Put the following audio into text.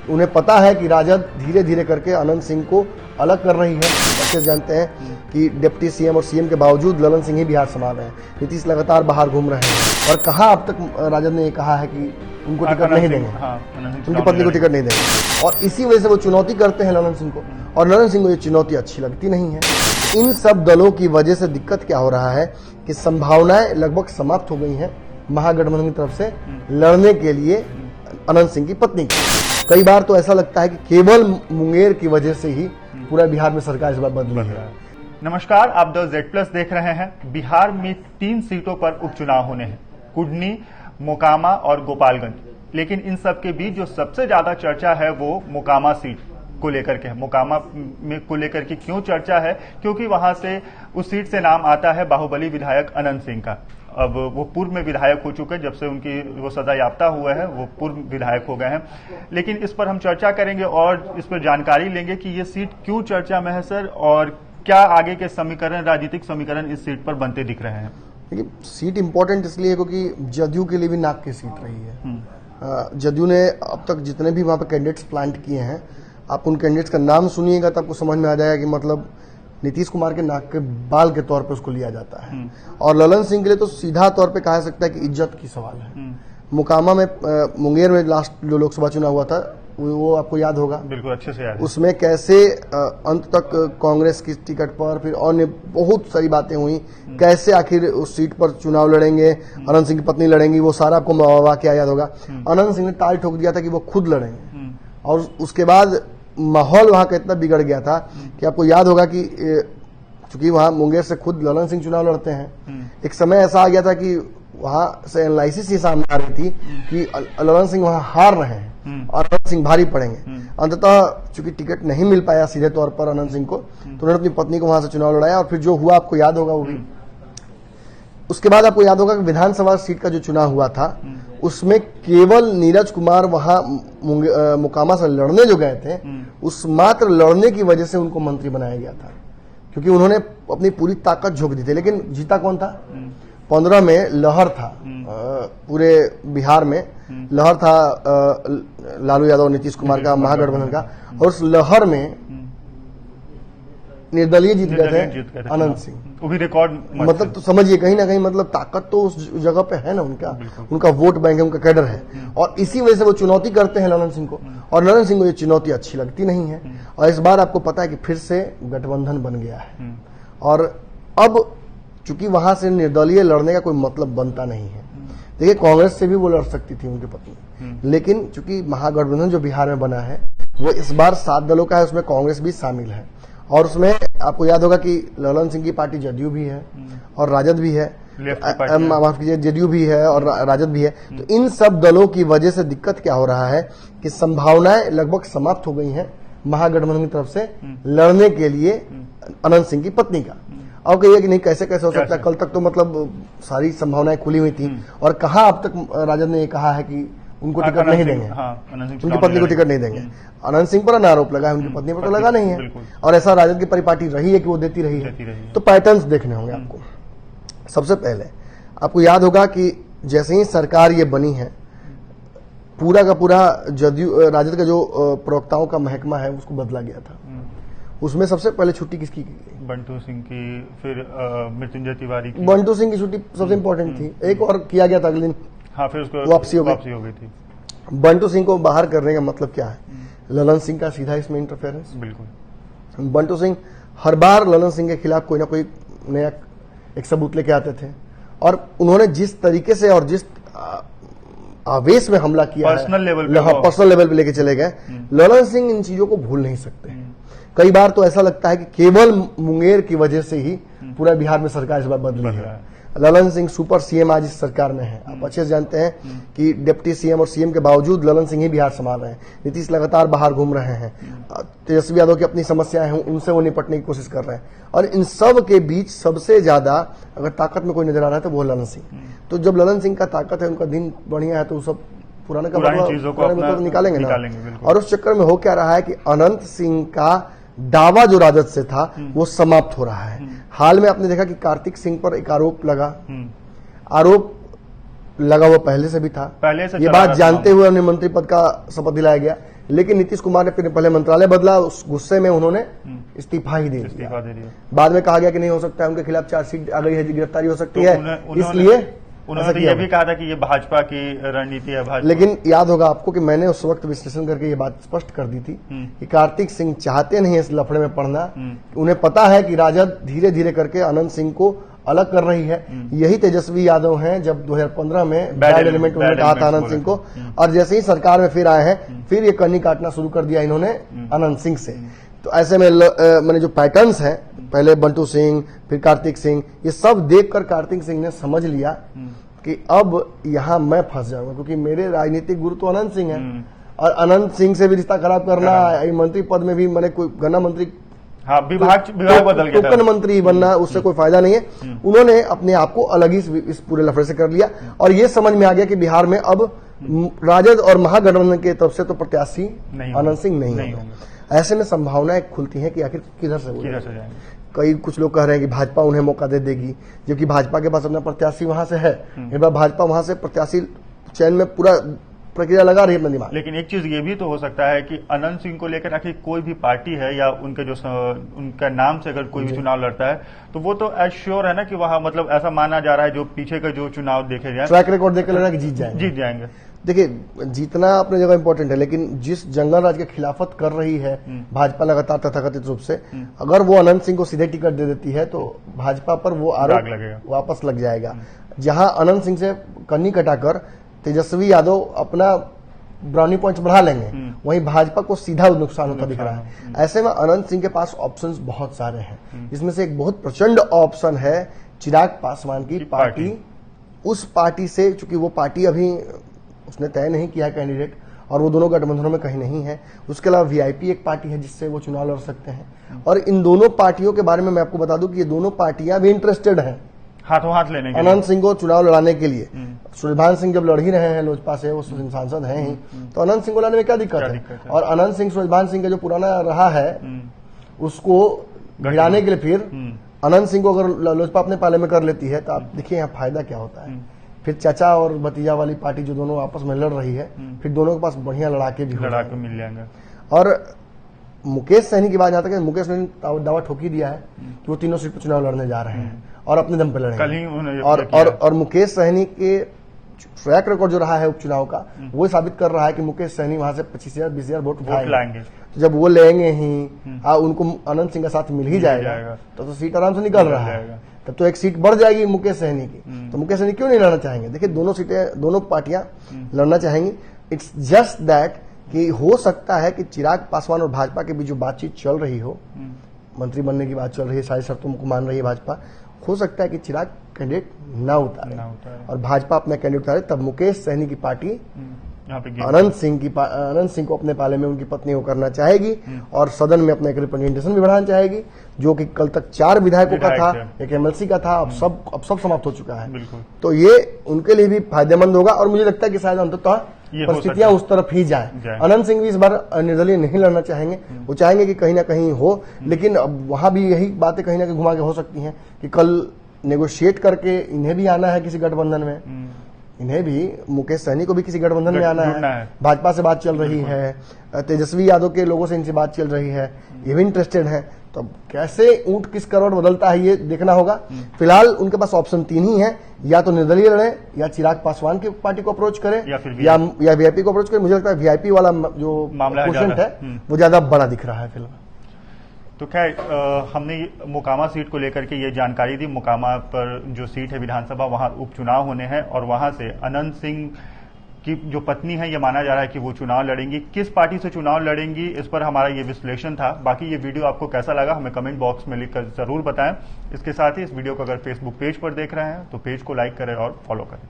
उन्हें पता है कि राजद धीरे धीरे करके अनंत सिंह को अलग कर रही है। अच्छे से जानते हैं कि डिप्टी सीएम और सीएम के बावजूद ललन सिंह ही बिहार संभाल रहे हैं। नीतीश लगातार बाहर घूम रहे हैं और कहा अब तक राजद ने ये कहा है कि उनको टिकट नहीं देंगे, उनकी पत्नी को टिकट नहीं देंगे, और इसी वजह से वो चुनौती करते हैं ललन सिंह को, और ललन सिंह को ये चुनौती अच्छी लगती नहीं है। इन सब दलों की वजह से दिक्कत क्या हो रहा है कि संभावनाएं लगभग समाप्त हो गई हैं महागठबंधन की तरफ से लड़ने के लिए अनंत सिंह की पत्नी की। कई बार तो ऐसा लगता है कि केवल मुंगेर की वजह से ही पूरा बिहार में सरकार इस बार बदली है। नमस्कार, आप द Z+ देख रहे हैं। बिहार में 3 सीटों पर उपचुनाव होने हैं, कुडनी, मोकामा और गोपालगंज। लेकिन इन सब के बीच जो सबसे ज्यादा चर्चा है वो मोकामा सीट को लेकर के है। मोकामा में को लेकर के क्यों चर्चा है? क्योंकि वहां से उस सीट से नाम आता है बाहुबली विधायक अनंत सिंह का। अब वो पूर्व में विधायक हो चुके हैं, जब से उनकी वो सजा याफ्ता हुआ है वो पूर्व विधायक हो गए हैं। लेकिन इस पर हम चर्चा करेंगे और इस पर जानकारी लेंगे कि ये सीट क्यों चर्चा में है सर, और क्या आगे के समीकरण, राजनीतिक समीकरण इस सीट पर बनते दिख रहे हैं। देखिए, सीट इंपॉर्टेंट इसलिए क्योंकि जदयू के लिए भी नाक की सीट रही है। जदयू ने अब तक जितने भी वहां पर कैंडिडेट्स प्लांट किए हैं, आप उन कैंडिडेट्स का नाम सुनिएगा तो आपको समझ में आ जाएगा कि मतलब नीतीश कुमार के नाक के बाल के तौर पे उसको लिया जाता है। और ललन सिंह के लिए तो सीधा तौर पे कहा सकता है कि इज्जत की सवाल है। मोकामा में, मुंगेर में लास्ट जो लोकसभा चुनाव हुआ था वो आपको याद होगा, बिल्कुल अच्छे से याद है। उसमें कैसे अंत तक कांग्रेस की टिकट पर फिर अन्य बहुत सारी बातें हुई, कैसे आखिर उस सीट पर चुनाव लड़ेंगे, अनंत सिंह की पत्नी लड़ेंगी, वो सारा आपको वाकया याद होगा। अनंत सिंह ने ताल ठोक दिया था कि वो खुद लड़ेंगे, और उसके बाद माहौल वहां का इतना बिगड़ गया था कि आपको याद होगा कि चूंकि वहां मुंगेर से खुद ललन सिंह चुनाव लड़ते हैं, एक समय ऐसा आ गया था कि वहां से एनालिसिस ये सामने आ रही थी कि ललन सिंह वहां हार रहे हैं और अनंत सिंह भारी पड़ेंगे। अंततः चूंकि टिकट नहीं मिल पाया सीधे तौर पर अनंत सिंह को, तो उन्होंने अपनी पत्नी को वहां से चुनाव लड़ाया, और फिर जो हुआ आपको याद होगा वो भी। उसके बाद आपको याद होगा कि विधानसभा सीट का जो चुनाव हुआ था उसमें केवल नीरज कुमार वहां मोकामा से लड़ने जो गए थे, उस मात्र लड़ने की वजह से उनको मंत्री बनाया गया था, क्योंकि उन्होंने अपनी पूरी ताकत झोंक दी थी। लेकिन जीता कौन था? 15 में लहर था, पूरे बिहार में लहर था लालू यादव, नीतीश कुमार का, महागठबंधन का, और उस लहर में निर्दलीय जीत गए थे अनंत सिंह, वो भी रिकॉर्ड। मतलब तो समझिए कहीं ना कहीं मतलब ताकत तो उस जगह पे है ना, उनका वोट बैंक है, उनका कैडर है, और इसी वजह से वो चुनौती करते हैं ललन सिंह को, और ललन सिंह को ये चुनौती अच्छी लगती नहीं है। और इस बार आपको पता है कि फिर से गठबंधन बन गया है, और अब चूंकि वहां से निर्दलीय लड़ने का कोई मतलब बनता नहीं है। देखिए, कांग्रेस से भी वो लड़ सकती थी उनकी पत्नी, लेकिन चूंकि महागठबंधन जो बिहार में बना है वो इस बार 7 दलों का है, उसमें कांग्रेस भी शामिल है, और उसमें आपको याद होगा कि ललन सिंह की पार्टी जदयू भी है और राजद भी है, माफ कीजिए, जदयू भी है और राजद भी है। तो इन सब दलों की वजह से दिक्कत क्या हो रहा है कि संभावनाएं लगभग समाप्त हो गई हैं महागठबंधन की तरफ से लड़ने के लिए अनंत सिंह की पत्नी का। अब कहिए कि नहीं, कैसे कैसे हो सकता है? कल तक तो मतलब सारी संभावनाएं खुली हुई थी, और कहा अब तक राजद ने ये कहा है कि उनको टिकट नहीं देंगे, उनकी पत्नी को टिकट नहीं देंगे। अनंत सिंह पर आरोप लगा है, उनकी पत्नी पर तो लगा नहीं है, और ऐसा राजद की परिपाटी रही है कि वो देती रही है। तो पैटर्न्स देखने होंगे आपको। सबसे पहले आपको याद होगा कि जैसे ही सरकार ये बनी है, पूरा का पूरा जदयू राजद का जो प्रवक्ताओं का महकमा है उसको बदला गया था। उसमें सबसे पहले छुट्टी किसकी की गई? बंटू सिंह की, फिर मृत्युंजय तिवारी की। बंटू सिंह की छुट्टी सबसे इंपॉर्टेंट थी, एक और किया गया था अगले दिन, हाँ, फिर उसको वापसी हो गई थी। बंटू सिंह को बाहर करने का मतलब क्या है? ललन सिंह का सीधा इसमें इंटरफेरेंस। बिल्कुल, बंटू सिंह हर बार ललन सिंह के खिलाफ कोई ना कोई नया एक सबूत लेके आते थे, और उन्होंने जिस तरीके से और जिस आवेश में हमला किया, पर्सनल लेवल पे लेके चले गए, ललन सिंह इन चीजों को भूल नहीं सकते। कई बार तो ऐसा लगता है कि केवल मुंगेर की वजह से ही पूरा बिहार में सरकार इस बार बदली है। ललन सिंह सुपर सीएम आज इस सरकार में है। आप अच्छे से जानते हैं कि डिप्टी सीएम और सीएम के बावजूद ललन सिंह ही बिहार संभाल रहे हैं। नीतीश लगातार बाहर घूम रहे हैं, तेजस्वी यादव की अपनी समस्याएं हैं, उनसे वो निपटने की कोशिश कर रहे हैं, और इन सब के बीच सबसे ज्यादा अगर ताकत में कोई नजर आ रहा है तो वो ललन सिंह। तो जब ललन सिंह का ताकत है, उनका दिन बढ़िया है, तो सब पुराने चीजों को निकालेंगे ना। और उस चक्कर में हो क्या रहा है कि अनंत सिंह का दावा जो राजद से था वो समाप्त हो रहा है। हाल में आपने देखा कि कार्तिक सिंह पर एक आरोप लगा, आरोप लगा वो पहले से भी था, ये बात जानते हुए उन्हें मंत्री पद का शपथ दिलाया गया, लेकिन नीतीश कुमार ने फिर पहले मंत्रालय बदला, उस गुस्से में उन्होंने इस्तीफा ही दे इस्तीफा दे दिया। बाद में कहा गया कि नहीं हो सकता है, उनके खिलाफ चार्जशीट आ गई है, गिरफ्तारी हो सकती तो है, इसलिए उन्होंने तो ये भी कहा था कि ये भाजपा की रणनीति है। भाजपा लेकिन याद होगा आपको कि मैंने उस वक्त विश्लेषण करके ये बात स्पष्ट कर दी थी कि कार्तिक सिंह चाहते नहीं इस लफड़े में पड़ना, उन्हें पता है कि राजद धीरे धीरे करके अनंत सिंह को अलग कर रही है। यही तेजस्वी यादव हैं, जब 2015 में बैड एलिमेंट उन्होंने कहा था अनंत सिंह को, और जैसे ही सरकार में फिर आए हैं, फिर ये कन्नी काटना शुरू कर दिया इन्होंने अनंत सिंह से। तो ऐसे में मैंने जो पैटर्न्स हैं, पहले बंटू सिंह, फिर कार्तिक सिंह, ये सब देखकर कार्तिक सिंह ने समझ लिया कि अब यहां मैं फंस जाऊंगा, क्योंकि मेरे राजनीतिक गुरु तो अनंत सिंह हैं, और अनंत सिंह से भी रिश्ता खराब करना, मंत्री पद में भी मैंने कोई गन्ना मंत्री, हाँ, विभाग बदल गया, टोकन मंत्री बनना, उससे कोई फायदा नहीं है। उन्होंने अपने आप को अलग ही इस पूरे लफड़े से कर लिया, और ये समझ में आ गया कि बिहार में अब राजद और महागठबंधन की तरफ से तो प्रत्याशी अनंत सिंह नहीं होंगे। ऐसे में संभावनाएं खुलती हैं कि आखिर किधर से जाएंगे। कई कुछ लोग कह रहे हैं कि भाजपा उन्हें मौका दे देगी, जबकि भाजपा के पास अपना प्रत्याशी वहां से है। एक बार भाजपा वहां से प्रत्याशी चयन में पूरा प्रक्रिया लगा रही है अपना दिमाग। लेकिन एक चीज ये भी तो हो सकता है कि अनंत सिंह को लेकर आखिर कोई भी पार्टी है या उनके जो उनका नाम से अगर कोई भी चुनाव लड़ता है, तो वो तो एश्योर है ना कि वहां मतलब ऐसा माना जा रहा है, जो पीछे का जो चुनाव देखे जाए, ट्रैक रिकॉर्ड देख लग रहा है कि जीत जाएंगे। देखिए, जीतना अपने जगह इंपॉर्टेंट है, लेकिन जिस जंगल राज की खिलाफत कर रही है भाजपा लगातार तथाकथित रूप से, अगर वो अनंत सिंह को सीधे टिकट दे देती है तो भाजपा पर वो आरोप वापस लग जाएगा। जहां अनंत सिंह से कन्नी कटाकर तेजस्वी यादव अपना ब्राउनी पॉइंट्स बढ़ा लेंगे, वहीं भाजपा को सीधा नुकसान होता दिख रहा है। ऐसे में अनंत सिंह के पास ऑप्शंस बहुत सारे हैं। इसमें से एक बहुत प्रचंड ऑप्शन है चिराग पासवान की पार्टी। उस पार्टी से, चूंकि वो पार्टी अभी उसने तय नहीं किया कैंडिडेट, और वो दोनों गठबंधनों में कहीं नहीं है। उसके अलावा वीआईपी एक पार्टी है जिससे वो चुनाव लड़ सकते हैं। और इन दोनों पार्टियों के बारे में मैं आपको बता दूं कि ये दोनों पार्टियां भी इंटरेस्टेड हैं हाथों हाथ लेने के अनंत सिंह को चुनाव लड़ाने के लिए। सुलभान सिंह जब लड़ ही रहे हैं लोजपा से, वो सांसद हैं ही, तो अनंत सिंह को लाने में क्या दिक्कत है? और अनंत सिंह सुलभान सिंह का जो पुराना रहा है उसको गिराने के लिए फिर अनंत सिंह को अगर लोजपा अपने पाले में कर लेती है, तो आप देखिए यहाँ फायदा क्या होता है। फिर चाचा और भतीजा वाली पार्टी जो दोनों आपस में लड़ रही है, फिर दोनों के पास बढ़िया लड़ाके भी मिल जाएंगे। और मुकेश सहनी की बात जहां तक है, मुकेश सहनी दावा ठोक ही दिया है कि वो तीनों सीट पर चुनाव लड़ने जा रहे हैं और अपने दम पे लड़ेंगे। और मुकेश सहनी के ट्रैक रिकॉर्ड जो रहा है उपचुनाव का, वो साबित कर रहा है कि मुकेश सहनी वहां से 25,000-20,000 वोट लाएंगे। तो जब वो लेंगे ही, उनको अनंत सिंह का साथ मिल ही जाएगा, तो सीट आराम से निकल रहा है। तब तो एक सीट बढ़ जाएगी मुकेश सहनी की। तो मुकेश सहनी क्यों नहीं लड़ना चाहेंगे? देखिए, दोनों सीटें दोनों पार्टियां लड़ना चाहेंगी। इट्स जस्ट दैट कि हो सकता है कि चिराग पासवान और भाजपा के बीच जो बातचीत चल रही हो, मंत्री बनने की बात चल रही है, सारी शर्तों को मान रही है भाजपा, हो सकता है कि चिराग कैंडिडेट ना उतारे और भाजपा अपना कैंडिडेट उतारे। तब मुकेश सहनी की पार्टी अनंत सिंह को अपने पाले में उनकी पत्नी को करना चाहेगी और सदन में अपना एक रिप्रेजेंटेशन भी बढ़ाना चाहेगी, जो कि कल तक 4 विधायकों का था, एक एमएलसी का था, अब सब समाप्त हो चुका है। तो ये उनके लिए भी फायदेमंद होगा और मुझे लगता है कि शायद अंततः परिस्थितियां उस तरफ ही जाए। अनंत सिंह भी इस बार निर्दलीय नहीं लड़ना चाहेंगे, वो चाहेंगे कि कहीं ना कहीं हो, लेकिन अब वहां भी यही बातें कहीं ना कहीं घुमा के हो सकती हैं कि कल नेगोशिएट करके इन्हें भी आना है किसी गठबंधन में, इन्हें भी, मुकेश सहनी को भी किसी गठबंधन में आना है। भाजपा से बात चल रही है, तेजस्वी यादव के लोगों से इनसे बात चल रही है, ये भी इंटरेस्टेड है। तो कैसे ऊंट किस करोड़ बदलता है ये देखना होगा। फिलहाल उनके पास ऑप्शन 3 ही है, या तो निर्दलीय लड़े, या चिराग पासवान की पार्टी को अप्रोच करें, या वीआईपी को अप्रोच करें। मुझे लगता है वीआईपी वाला जो क्वेश्चन है वो ज्यादा बड़ा दिख रहा है फिलहाल। तो खैर, हमने मोकामा सीट को लेकर के ये जानकारी दी। मोकामा पर जो सीट है विधानसभा, वहां उपचुनाव होने हैं और वहां से अनंत सिंह की जो पत्नी है, ये माना जा रहा है कि वो चुनाव लड़ेंगी। किस पार्टी से चुनाव लड़ेंगी, इस पर हमारा ये विश्लेषण था। बाकी ये वीडियो आपको कैसा लगा हमें कमेंट बॉक्स में लिखकर जरूर बताएं। इसके साथ ही इस वीडियो को अगर फेसबुक पेज पर देख रहे हैं तो पेज को लाइक करें और फॉलो करें।